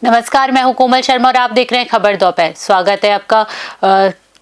नमस्कार, मैं हूं कोमल शर्मा और आप देख रहे हैं खबर दोपहर। स्वागत है आपका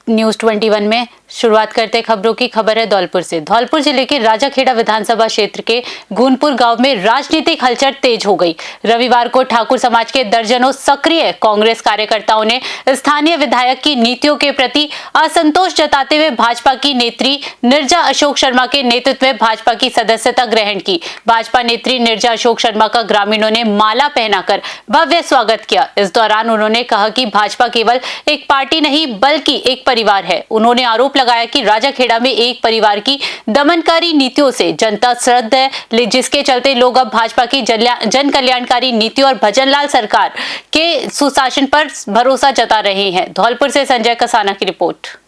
न्यूज़ 21 में। शुरुआत करते हैं खबरों की। खबर है धौलपुर से। धौलपुर जिले के राजाखेड़ा विधानसभा क्षेत्र के गुनपुर गांव में राजनीतिक हलचल तेज हो गई। रविवार को ठाकुर समाज के दर्जनों सक्रिय कांग्रेस कार्यकर्ताओं ने स्थानीय विधायक की नीतियों के प्रति असंतोष जताते हुए भाजपा की नेत्री निर्जा अशोक शर्मा के नेतृत्व में भाजपा की सदस्यता ग्रहण की। भाजपा नेत्री निर्जा अशोक शर्मा का ग्रामीणों ने माला पहनाकर भव्य स्वागत किया। इस दौरान उन्होंने कहा कि भाजपा केवल एक पार्टी नहीं बल्कि एक परिवार है। उन्होंने आरोप लगाया कि राजाखेड़ा में एक परिवार की दमनकारी नीतियों से जनता त्रस्त है, जिसके चलते लोग अब भाजपा की जन कल्याणकारी नीतियों और भजनलाल सरकार के सुशासन पर भरोसा जता रहे हैं। धौलपुर से संजय कसाना की रिपोर्ट।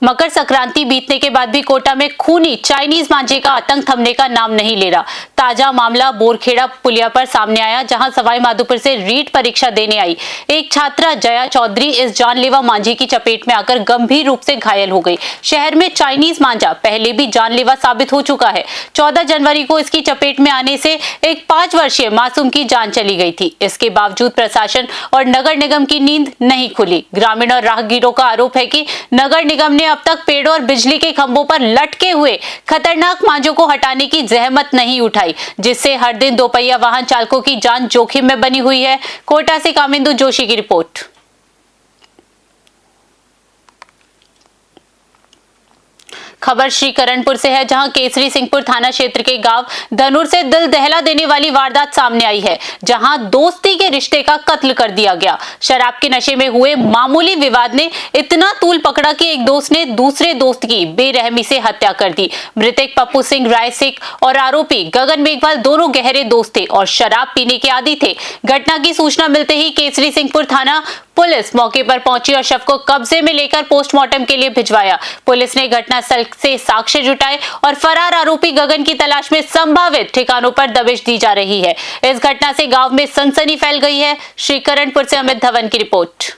मकर संक्रांति बीतने के बाद भी कोटा में खूनी चाइनीज मांझे का आतंक थमने का नाम नहीं ले रहा। ताजा मामला बोरखेड़ा पुलिया पर सामने आया, जहां सवाई माधोपुर से रीट परीक्षा देने आई एक छात्रा जया चौधरी इस जानलेवा मांझे की चपेट में आकर गंभीर रूप से घायल हो गई। शहर में चाइनीज मांझा पहले भी जानलेवा साबित हो चुका है। 14 जनवरी को इसकी चपेट में आने से एक 5 वर्षीय मासूम की जान चली गई थी। इसके बावजूद प्रशासन और नगर निगम की नींद नहीं खुली। ग्रामीण और राहगीरों का आरोप है कि नगर निगम ने अब तक पेड़ों और बिजली के खंभों पर लटके हुए खतरनाक मांझों को हटाने की जहमत नहीं उठाई, जिससे हर दिन दोपहिया वाहन चालकों की जान जोखिम में बनी हुई है। कोटा से कामिंदु जोशी की रिपोर्ट। खबर श्रीकरणपुर से है, जहां केसरी सिंहपुर थाना क्षेत्र के गांव धनुर से दिल दहला देने वाली वारदात सामने आई है, जहां दोस्ती के रिश्ते का कत्ल कर दिया गया। शराब के नशे में हुए मामूली विवाद ने इतना तूल पकड़ा कि एक दोस्त ने दूसरे दोस्त की बेरहमी से हत्या कर दी। मृतक पप्पू सिंह राय सिख और आरोपी गगन मेघवाल दोनों गहरे दोस्त थे और शराब पीने के आदी थे। घटना की सूचना मिलते ही केसरी सिंहपुर थाना पुलिस मौके पर पहुंची और शव को कब्जे में लेकर पोस्टमार्टम के लिए भिजवाया। पुलिस ने घटनास्थल से साक्ष्य जुटाए और फरार आरोपी गगन की तलाश में संभावित ठिकानों पर दबिश दी जा रही है। इस घटना से गांव में सनसनी फैल गई है। श्रीकरणपुर से अमित धवन की रिपोर्ट।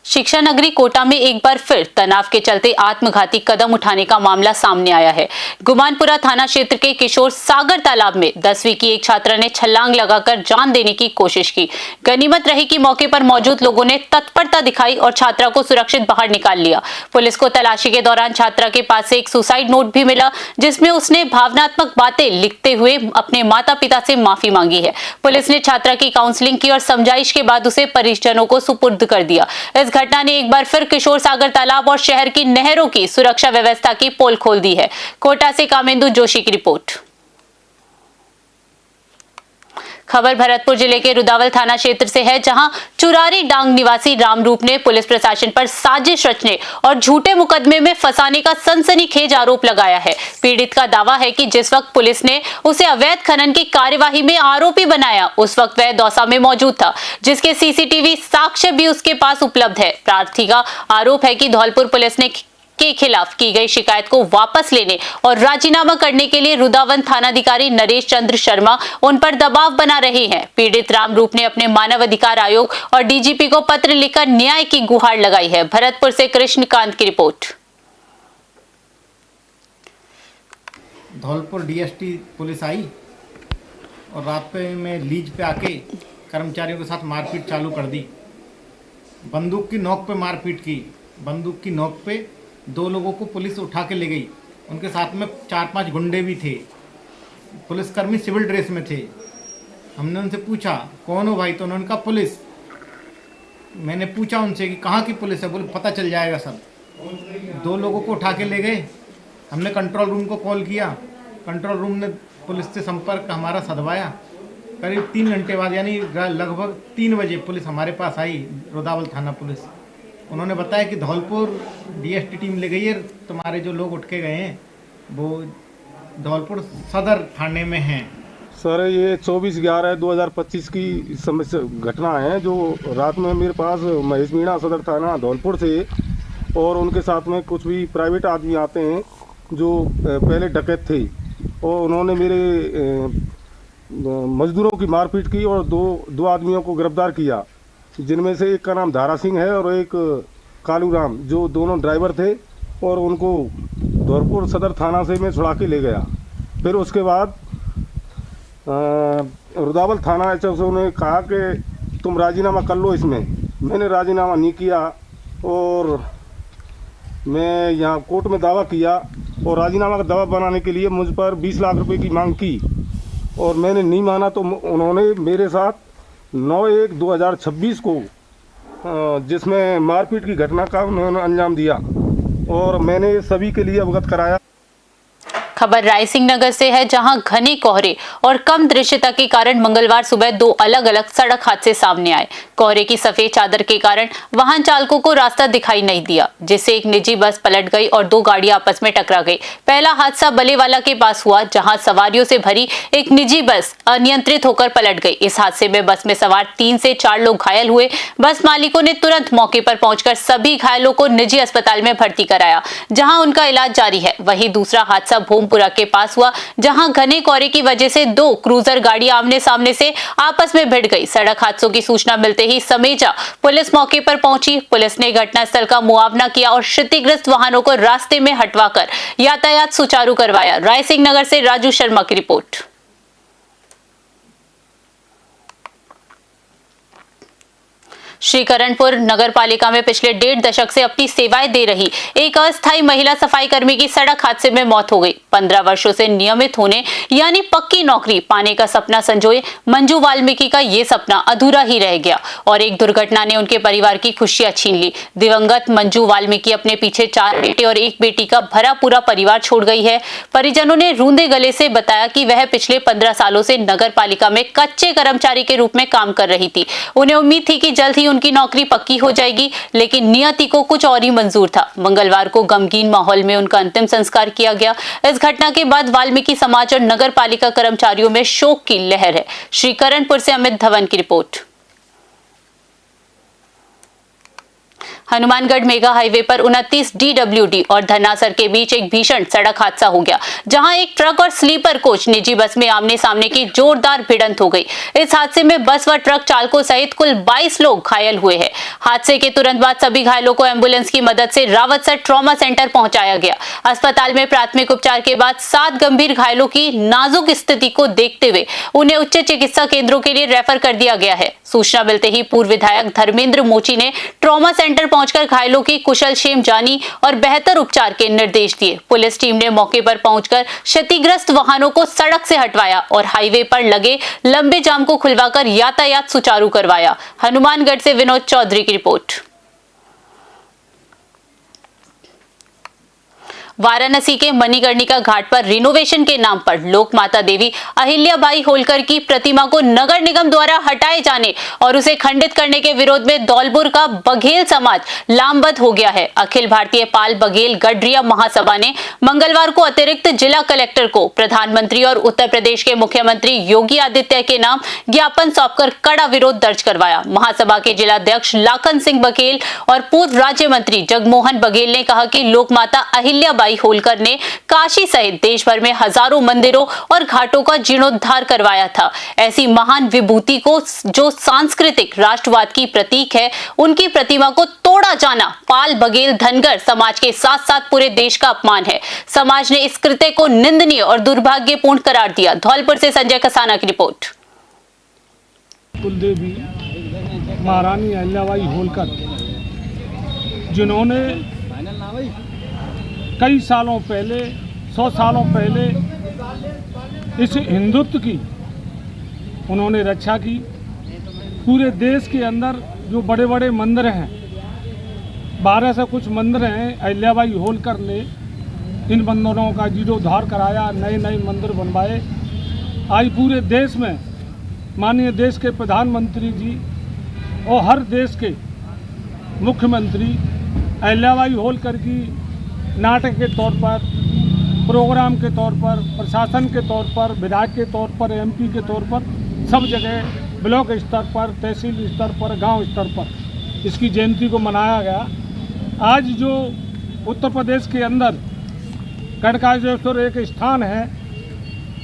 शिक्षा नगरी कोटा में एक बार फिर तनाव के चलते आत्मघाती कदम उठाने का मामला सामने आया है। गुमानपुरा थाना क्षेत्र के किशोर सागर तालाब में 10वीं की एक छात्रा ने छलांग लगाकर जान देने की कोशिश की। गनीमत रही कि मौके पर मौजूद लोगों ने तत्परता दिखाई और छात्रा को सुरक्षित बाहर निकाल लिया। पुलिस को तलाशी के दौरान छात्रा के पास से एक सुसाइड नोट भी मिला, जिसमें उसने भावनात्मक बातें लिखते हुए अपने माता पिता से माफी मांगी है। पुलिस ने छात्रा की काउंसलिंग की और समझाइश के बाद उसे परिजनों को सुपुर्द कर दिया। इस घटना ने एक बार फिर किशोर सागर तालाब और शहर की नहरों की सुरक्षा व्यवस्था की पोल खोल दी है। कोटा से कामिंदु जोशी की रिपोर्ट। खबर भरतपुर जिले के रुदावल थाना क्षेत्र से है, जहां चुरारी डांग निवासी रामरूप ने पुलिस प्रशासन पर साजिश रचने और झूठे मुकदमे में फंसाने का सनसनीखेज आरोप लगाया है। पीड़ित का दावा है कि जिस वक्त पुलिस ने उसे अवैध खनन की कार्यवाही में आरोपी बनाया, उस वक्त वह दौसा में मौजूद था, जिसके सीसीटीवी साक्ष्य भी उसके पास उपलब्ध है। प्रार्थी का आरोप है कि धौलपुर पुलिस ने के खिलाफ की गई शिकायत को वापस लेने और राजीनामा करने के लिए रुदावन थानाधिकारी नरेश चंद्र शर्मा उन पर दबाव बना रहे हैं। पीड़ित रामरूप ने अपने मानव अधिकार आयोग और डीजीपी को पत्र लिखकर न्याय की गुहार लगाई है। भरतपुर से कृष्णकांत की रिपोर्ट। धौलपुर डीएसटी पुलिस आई और रात पे में लीज पे आके कर्मचारियों के साथ मारपीट चालू कर दी। बंदूक की नोक पे मारपीट की। बंदूक की नोक पे 2 लोगों को पुलिस उठा के ले गई। उनके साथ में 4-5 गुंडे भी थे। पुलिसकर्मी सिविल ड्रेस में थे। हमने उनसे पूछा कौन हो भाई, तो उन्होंने कहा पुलिस। मैंने पूछा उनसे कि कहाँ की पुलिस है, बोले पता चल जाएगा सब। 2 लोगों को उठा के ले गए। हमने कंट्रोल रूम को कॉल किया। कंट्रोल रूम ने पुलिस से संपर्क हमारा सधवाया। करीब 3 घंटे बाद यानी लगभग 3 बजे पुलिस हमारे पास आई, रुदावल थाना पुलिस। उन्होंने बताया कि धौलपुर डीएसटी टीम ले गई है, तुम्हारे जो लोग उठ के गए हैं वो धौलपुर सदर थाने में हैं। सर ये 24/11/2025 की समस्या घटना है, जो रात में मेरे पास महेश मीणा सदर थाना धौलपुर से और उनके साथ में कुछ भी प्राइवेट आदमी आते हैं जो पहले डकैत थे। और उन्होंने मेरे मजदूरों की मारपीट की और दो आदमियों को गिरफ्तार किया, जिनमें से एक का नाम धारा सिंह है और एक कालू राम, जो दोनों ड्राइवर थे, और उनको धौलपुर सदर थाना से मैं छुड़ा के ले गया। फिर उसके बाद रुदावल थाना एसएचओ ने कहा कि तुम राजीनामा कर लो इसमें। मैंने राजीनामा नहीं किया और मैं यहाँ कोर्ट में दावा किया और राजीनामा का दावा बनाने के लिए मुझ पर 20 लाख रुपए की मांग की और मैंने नहीं माना, तो उन्होंने मेरे साथ 9/1/2026 को जिसमें मारपीट की घटना का उन्होंने अंजाम दिया और मैंने सभी के लिए अवगत कराया। खबर रायसिंह नगर से है, जहां घने कोहरे और कम दृश्यता के कारण मंगलवार सुबह दो अलग अलग सड़क हादसे सामने आए। कोहरे की सफेद चादर के कारण वाहन चालकों को रास्ता दिखाई नहीं दिया, जिससे एक निजी बस पलट गई और दो गाड़ियां आपस में टकरा गई। पहला हादसा बलेवाला के पास हुआ, जहां सवारियों से भरी एक निजी बस अनियंत्रित होकर पलट गई। इस हादसे में बस में सवार 3 से 4 लोग घायल हुए। बस मालिकों ने तुरंत मौके पर पहुंचकर सभी घायलों को निजी अस्पताल में भर्ती कराया, जहां उनका इलाज जारी है। वहीं दूसरा हादसा भूमपुरा के पास हुआ, जहां घने कोहरे की वजह से 2 क्रूजर गाड़ियां आमने सामने से आपस में भिड़ गई। सड़क हादसों की सूचना मिलते ही समेजा पुलिस मौके पर पहुंची। पुलिस ने घटनास्थल का मुआवना किया और क्षतिग्रस्त वाहनों को रास्ते में हटवाकर यातायात सुचारू करवाया। रायसिंह नगर से राजू शर्मा की रिपोर्ट। श्रीकरणपुर नगर पालिका में पिछले 1.5 दशक से अपनी सेवाएं दे रही एक अस्थायी महिला सफाई कर्मी की सड़क हादसे में मौत हो गई। 15 वर्षों से नियमित होने यानी पक्की नौकरी पाने का सपना संजोए मंजू वाल्मीकि का ये सपना अधूरा ही रह गया और एक दुर्घटना ने उनके परिवार की खुशियां छीन ली। दिवंगत मंजू वाल्मीकि अपने पीछे 4 बेटे और 1 बेटी का भरा पूरा परिवार छोड़ गई है। परिजनों ने रूंधे गले से बताया कि वह पिछले 15 सालों से नगर पालिका में कच्चे कर्मचारी के रूप में काम कर रही थी। उन्हें उम्मीद थी कि जल्द ही उनकी नौकरी पक्की हो जाएगी, लेकिन नियति को कुछ और ही मंजूर था। मंगलवार को गमगीन माहौल में उनका अंतिम संस्कार किया गया। इस घटना के बाद वाल्मीकि समाज और नगर पालिका कर्मचारियों में शोक की लहर है। श्रीकरणपुर से अमित धवन की रिपोर्ट। हनुमानगढ़ मेगा हाईवे पर 29 DWD और धन्नासर के बीच एक भीषण सड़क हादसा हो गया, जहां एक ट्रक और स्लीपर कोच निजी बस में आमने सामने की जोरदार भिड़ंत हो गई। इस हादसे में बस व ट्रक चालकों सहित कुल 22 लोग घायल हुए हैं। हादसे के तुरंत बाद सभी घायलों को एम्बुलेंस की मदद से रावतसर ट्रॉमा सेंटर पहुंचाया गया। अस्पताल में प्राथमिक उपचार के बाद 7 गंभीर घायलों की नाजुक स्थिति को देखते हुए उन्हें उच्च चिकित्सा केंद्रों के लिए रेफर कर दिया गया है। सूचना मिलते ही पूर्व विधायक धर्मेंद्र मोची ने ट्रॉमा सेंटर पहुंचकर घायलों की कुशल क्षेम जानी और बेहतर उपचार के निर्देश दिए। पुलिस टीम ने मौके पर पहुंचकर क्षतिग्रस्त वाहनों को सड़क से हटवाया और हाईवे पर लगे लंबे जाम को खुलवाकर यातायात सुचारू करवाया। हनुमानगढ़ से विनोद चौधरी की रिपोर्ट। वाराणसी के मणिकर्णिका घाट पर रिनोवेशन के नाम पर लोक माता देवी अहिल्याबाई होलकर की प्रतिमा को नगर निगम द्वारा हटाए जाने और उसे खंडित करने के विरोध में धौलपुर का बघेल समाज लामबंद हो गया है। अखिल भारतीय पाल बघेल गडरिया महासभा ने मंगलवार को अतिरिक्त जिला कलेक्टर को प्रधानमंत्री और उत्तर प्रदेश के मुख्यमंत्री योगी आदित्य के नाम ज्ञापन सौंपकर कड़ा विरोध दर्ज करवाया। महासभा के जिलाध्यक्ष लाखन सिंह बघेल और पूर्व राज्य मंत्री जगमोहन बघेल ने कहा कि लोक माता अहिल्याबाई होलकर ने काशी सहित देश भर में हजारों मंदिरों और घाटों का जीर्णोद्धार करवाया था। ऐसी महान विभूति को जो सांस्कृतिक राष्ट्रवाद की प्रतीक है, उनकी प्रतिमा को तोड़ा जाना पाल बघेल धनगर समाज के साथ साथ पूरे देश का अपमान है। समाज ने इस कृत्य को निंदनीय और दुर्भाग्यपूर्ण करार दिया। धौलपुर से संजय कसाना की रिपोर्ट। कुलदेवी महारानी अहिल्याबाई होलकर, जिन्होंने कई सालों पहले 100 सालों पहले इस हिंदुत्व की उन्होंने रक्षा की। पूरे देश के अंदर जो बड़े बड़े मंदिर हैं, 12 से कुछ मंदिर हैं, अहिल्याबाई होलकर ने इन मंदिरों का जीर्णोद्धार कराया, नए नए मंदिर बनवाए। आज पूरे देश में माननीय देश के प्रधानमंत्री जी और हर देश के मुख्यमंत्री अहिल्याबाई होलकर की नाटक के तौर पर, प्रोग्राम के तौर पर, प्रशासन के तौर पर, विधायक के तौर पर, MP के तौर पर, सब जगह ब्लॉक स्तर पर, तहसील स्तर पर, गांव स्तर पर इसकी जयंती को मनाया गया। आज जो उत्तर प्रदेश के अंदर गढ़कालेश्वर एक स्थान है,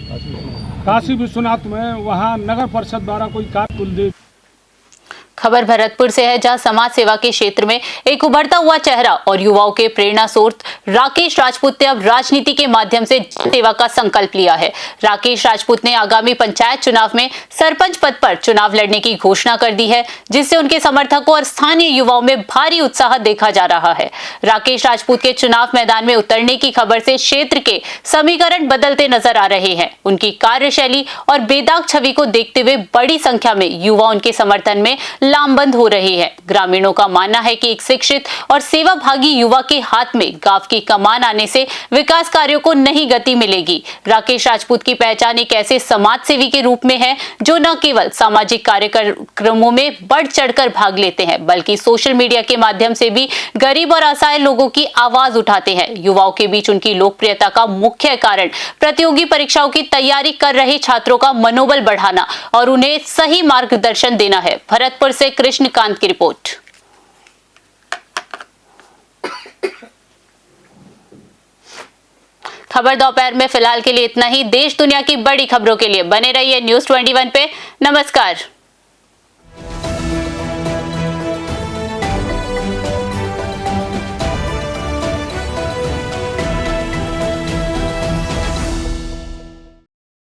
काशी विश्वनाथ में वहाँ नगर परिषद द्वारा कोई कार्य कुलदेव। खबर भरतपुर से है, जहां समाज सेवा के क्षेत्र में एक उभरता हुआ चेहरा और युवाओं के प्रेरणा स्रोत राकेश राजपूत ने अब राजनीति के माध्यम से सेवा का संकल्प लिया है। राकेश राजपूत ने आगामी पंचायत चुनाव में सरपंच पद पर चुनाव लड़ने की घोषणा कर दी है, जिससे उनके समर्थकों और स्थानीय युवाओं में भारी उत्साह देखा जा रहा है। राकेश राजपूत के चुनाव मैदान में उतरने की खबर से क्षेत्र के समीकरण बदलते नजर आ रहे हैं। उनकी कार्यशैली और बेदाग छवि को देखते हुए बड़ी संख्या में युवा उनके समर्थन में लामबंद हो रही है। ग्रामीणों का मानना है कि एक शिक्षित और सेवाभागी युवा के हाथ में गांव की कमान आने से विकास कार्यों को नई गति मिलेगी। राकेश राजपूत की पहचान एक ऐसे समाज सेवी के रूप में है जो न केवल सामाजिक कार्यक्रमों में बढ़ चढ़कर भाग लेते हैं, बल्कि सोशल मीडिया के माध्यम से भी गरीब और असहाय लोगों की आवाज उठाते हैं। युवाओं के बीच उनकी लोकप्रियता का मुख्य कारण प्रतियोगी परीक्षाओं की तैयारी कर रहे छात्रों का मनोबल बढ़ाना और उन्हें सही मार्गदर्शन देना है। भरतपुर से कृष्णकांत की रिपोर्ट। खबर दोपहर में फिलहाल के लिए इतना ही। देश दुनिया की बड़ी खबरों के लिए बने रहिए News 21 पे। नमस्कार।